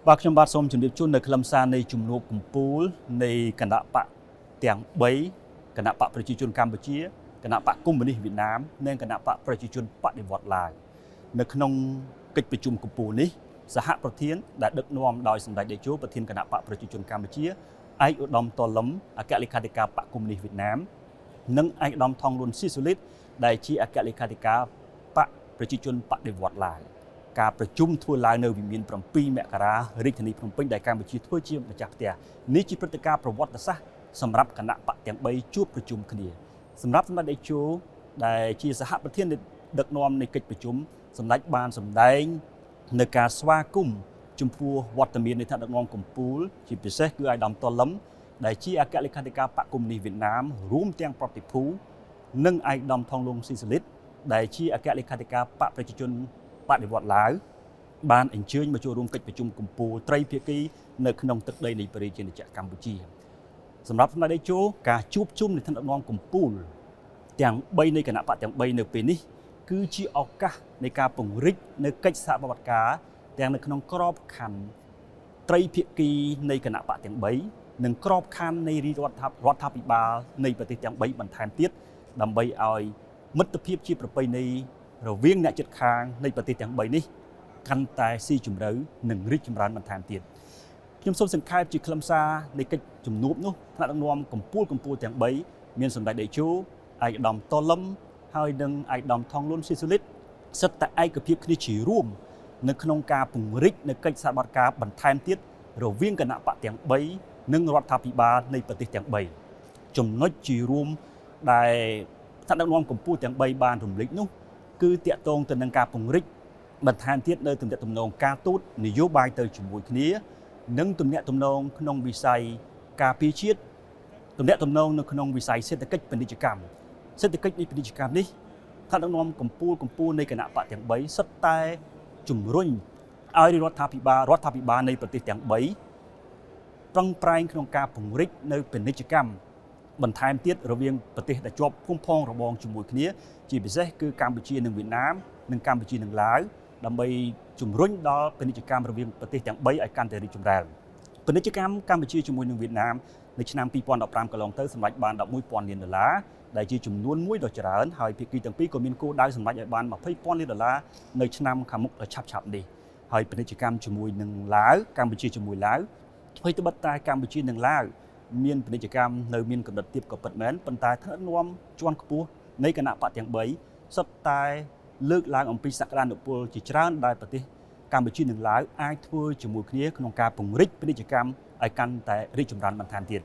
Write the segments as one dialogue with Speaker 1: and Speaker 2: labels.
Speaker 1: បាទខ្ញុំបាទសូមជម្រាបជូននៅខ្លឹមសារនៃជំនួបកំពូលនៃគណៈបកទាំង3គណៈបកប្រជាជនកម្ពុជាគណៈបកកុម្មុយនីសវៀតណាមនិងគណៈបកប្រជាជនបដិវត្តន៍ឡាវនៅក្នុងកិច្ចប្រជុំកំពូលនេះសហប្រធានដែលដឹកនាំដោយសម្ដេចតេជោប្រធានគណៈបកប្រជាជនកម្ពុជាឯកឧត្តមតលឹមអគ្គលេខាធិការបកកុម្មុយនីសវៀតណាមនិងឯកឧត្តមថងលួនស៊ីសូលីតដែលជាអគ្គលេខាធិការបកប្រជាជនបដិវត្តន៍ឡាវការប្រជុំធ្វើឡើងនៅវិមាន7មករារាជធានីភ្នំពេញដែលកម្ពុជាធ្វើជាម្ចាស់ផ្ទះនេះជាព្រឹត្តិការណ៍ប្រវត្តិសាស្ត្រសម្រាប់គណៈបកទាំង3ជួបប្រជុំគ្នាសម្រាប់សម្ដេចតេជោដែលជាសហប្រធានដឹកនាំនៃកិច្ចប្រជុំសម្ដេចបានសម្ដែងនៅការស្វាគមន៍ចំពោះវត្តមាននៃថ្នាក់ដឹកនាំកម្ពុជាជាពិសេសគឺអាយដាមតលឹមដែលជាអគ្គលេខាធិការបកកុម្មុយនីសវៀតណាមរួមទាំងប្រតិភូនិងឯកឧត្តមថងលួនស៊ីសូលីតដែលជាអគ្គលេខាធិការបកប្រជាជនបដិវត្តន៍ឡាវបានអញ្ជើញមកចូលរួមកិច្ចប្រជុំកំពូលត្រីភាគីនៅក្នុងទឹកដីនៃប្រជាជាតិកម្ពុជាសម្រាប់សម្ដេចតេជោការជួបជុំនៃថ្នាក់ដឹកនាំកំពូលទាំង3នៃគណៈបកទាំង3នៅពេលនេះគឺជាឱកាសនៃការពង្រីកនៅកិច្ចសហប្រតិបត្តិការទាំងនៅក្នុងក្របខ័ណ្ឌត្រីភាគីនៃគណៈបកទាំង3និងក្របខ័ណ្ឌនៃរដ្ឋាភិបាលនៃប្រទេសទាំង3បន្ថែមទៀតដើម្បីឲ្យមិត្តភាពជាប្រពៃណីរវាងអ្នកជិតខាងនៃប្រទេសទាំង3នេះកាន់តែស៊ីជម្រៅនិងរីកចម្រើនបន្ថែមទៀតខ្ញុំសូមសង្ខេបជាខ្លឹមសារនៃកិច្ចជំនួបនោះថ្នាក់ដឹកនាំកម្ពុជាទាំង3មានសម្ដេចតេជោឯកឧត្តមតលឹមហើយនិងឯកឧត្តមថងលួនស៊ីសូលីតសិតតែឯកភាពគ្នាជារួមនៅក្នុងការពង្រីកនៅកិច្ចសហប្រតិបត្តិការបន្ថែមទៀតរវាងគណៈបកទាំង3និងរដ្ឋាភិបាលនៃប្រទេសទាំង3ចំណុចជារួមដែលថ្នាក់ដឹកនាំកម្ពុជាទាំង3បានរំលេចនោះគឺតាក់ទងទៅនឹងការពង្រីកបន្ថែមទៀតនៅទំនាក់ទំនងការទូតនយោបាយទៅជាមួយគ្នានិងទំនាក់ទំនងក្នុងវិស័យការពារជាតិទំនាក់ទំនងនៅក្នុងវិស័យសេដ្ឋកិច្ចពាណិជ្ជកម្មសេដ្ឋកិច្ចនៃពាណិជ្ជកម្មនេះថ្នាក់ដឹកនាំកម្ពុជានៃគណៈបកទាំង3សុទ្ធតែជំរុញឲ្យរដ្ឋាភិបាលនៃប្រទេសទាំង3ប្រឹងប្រែងក្នុងការពង្រីកនៅពាណិជ្ជកម្មបន្ថែមទៀតរវាងប្រទេសដែលជាប់ភូមិផងរបងជាមួយគ្នាជាពិសេសគឺកម្ពុជានិងវៀតណាមនិងកម្ពុជានិងឡាវដើម្បីជំរុញដល់ពាណិជ្ជកម្មរវាងប្រទេសទាំង3ឲ្យកាន់តែរីកចម្រើនពាណិជ្ជកម្មកម្ពុជាជាមួយនឹងវៀតណាមនៅឆ្នាំ2015កន្លងទៅសម្រេចបាន$11,000លានដែលជាចំនួនមួយដ៏ច្រើនហើយភាគីទាំងពីរក៏មានគោលដៅសម្រេចឲ្យបាន$20,000លាននៅឆ្នាំខាងមុខឆាប់ៗនេះហើយពាណិជ្ជកម្មជាមួយនឹងឡាវកម្ពុជាជាមួយឡាវហើយត្បិតតែកម្ពុជានិងឡាវមានពាណិជ្ជកម្មនៅមានកម្រិតទាបក៏ពិតមែនប៉ុន្តែថ្នាក់ដឹកនាំជាន់ខ្ពស់នៃគណៈបកទាំង3សុទ្ធតែលើកឡើងអំពីសក្តានុពលជាច្រើនដែលប្រទេសកម្ពុជានិងឡាវអាចធ្វើជាមួយគ្នាក្នុងការពង្រីកពាណិជ្ជកម្មឲ្យកាន់តែរីកចម្រើនបន្ថែមទៀត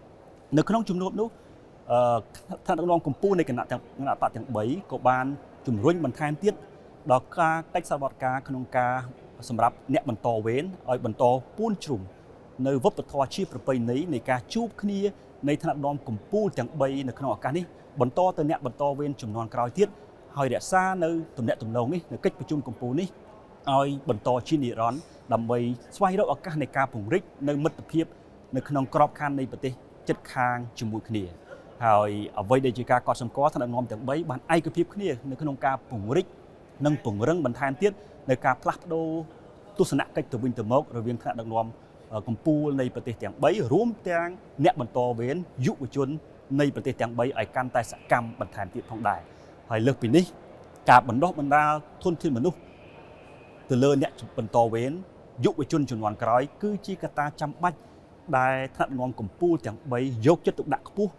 Speaker 1: នៅក្នុងជំនួបនោះថ្នាក់ដឹកនាំកម្ពុជានៃគណៈបកទាំង3ក៏បានជំរុញបន្ថែមទៀតដល់ការកិច្ចសហប្រតិបត្តិការក្នុងការសម្រាប់អ្នកបន្តវេនឲ្យបន្តពួនជ្រុំនៅវប្បធម៌ជាប្រពៃណីនៃការជួបគ្នានៃថ្នាក់ដឹកនាំកម្ពុជាទាំង3នៅក្នុងឱកាសនេះបន្តទៅអ្នកបន្តវេនចំនួនក្រោយទៀតហើយរក្សានៅទំនាក់ទំនងនេះនៅកិច្ចប្រជុំកម្ពុជានេះឲ្យបន្តជានិរន្តរ៍ដើម្បីស្វែងរកឱកាសនៃការពង្រីកនៅមិត្តភាពនៅក្នុងក្របខ័ណ្ឌនៃប្រទេសជិតខាងជាមួយគ្នាហើយអ្វីដែលជាការកត់សម្គាល់ថ្នាក់ដឹកនាំទាំង3បានឯកភាពគ្នានៅក្នុងការពង្រីកនិងពង្រឹងបន្ថែមទៀតនៅការផ្លាស់ប្ដូរទស្សនកិច្ចទៅវិញទៅមករវាងថ្នាក់ដឹកនាំកម្ពុជានៃប្រទេសទាំង3រួមទាំងអ្នកបន្តវេនយុវជននៃប្រទេសទាំង3ឲ្យកាន់តែសកម្មបន្ថែមទៀតផងដែរហើយលើសពីនេះការបណ្ដុះបណ្ដាលធនធានមនុស្សទៅលើអ្នកបន្តវេនយុវជនជំនាន់ក្រោយគឺជាកត្តាចាំបាច់ដែលថ្នាក់ដឹកនាំកម្ពុជាទាំង3យកចិត្តទុកដាក់ខ្ពស់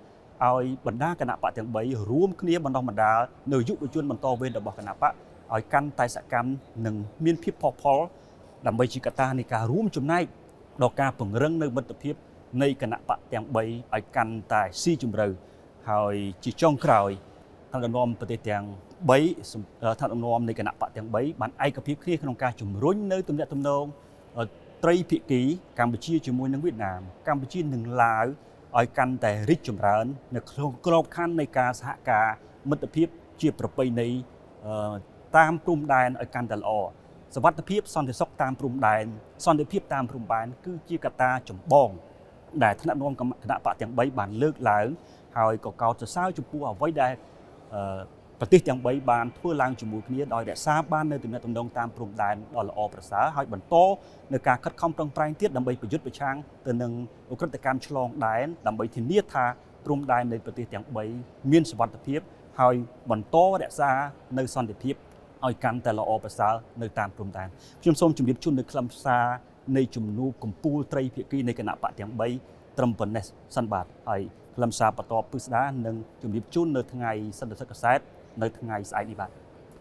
Speaker 1: ឲ្យបណ្ដាគណៈបកទាំង3រួមគ្នាបណ្ដុះបណ្ដាលនៅយុវជនបន្តវេនរបស់គណៈបកឲ្យកាន់តែសកម្មនិងមានភាពផុសផុលដើម្បីជាកត្តានៃការរួមចំណែកដល់ការពង្រឹងនៅមិត្តភាពនៃគណៈបកទាំង3ឲ្យកាន់តែស៊ីជម្រៅហើយជាចុងក្រោយថ្នាក់ដឹកនាំប្រទេសទាំង3ថ្នាក់ដឹកនាំនៃគណៈបកទាំង3បានឯកភាពគ្នាក្នុងការជំរុញនៅទំនាក់ទំនងត្រីភាគីកម្ពុជាជាមួយនឹងវៀតណាមកម្ពុជានិងឡាវឲ្យកាន់តែរីកចម្រើននៅក្នុងក្របខ័ណ្ឌនៃការសហការមិត្តភាពជាប្រពៃណីតាមព្រំដែនឲ្យកាន់តែល្អសុវត្ថិភាពសន្តិសុខតាមព្រំដែនសន្តិភាពតាមព្រំដែនគឺជាកត្តាចម្បងដែលថ្នាក់ដឹកនាំគណៈបកទាំង3បានលើកឡើងហើយក៏កោតសរសើរចំពោះអ្វីដែល ប្រទេសទាំង3បានធ្វើឡើងជាមួយគ្នាដោយរក្សាបាននៅទំនាក់ទំនងតាមព្រំដែនដ៏ល្អប្រសើរហើយបន្តនៅការខិតខំប្រឹងប្រែងទៀតដើម្បីប្រយុទ្ធប្រឆាំងទៅនឹងឧក្រិដ្ឋកម្មឆ្លងដែនដើម្បីធានាថាព្រំដែននៃប្រទេសទាំង3មានសុវត្ថិភាពហើយបន្តរក្សានៅសន្តិភាពឲ្យកាន់តែល្អប្រសើរនៅតាមព្រំដែនខ្ញុំសូមជម្រាបជូននៅខ្លឹមសារនៃជំនួបកំពូលត្រីភាគីនៃគណៈបកទាំង3ត្រឹមប៉ុណ្ណេះសិនបាទហើយខ្លឹមសារបន្តពិស្ដារនឹងជម្រាបជូននៅថ្ងៃសន្និសីទកសែតនៅថ្ងៃស្អែកនេះបាទ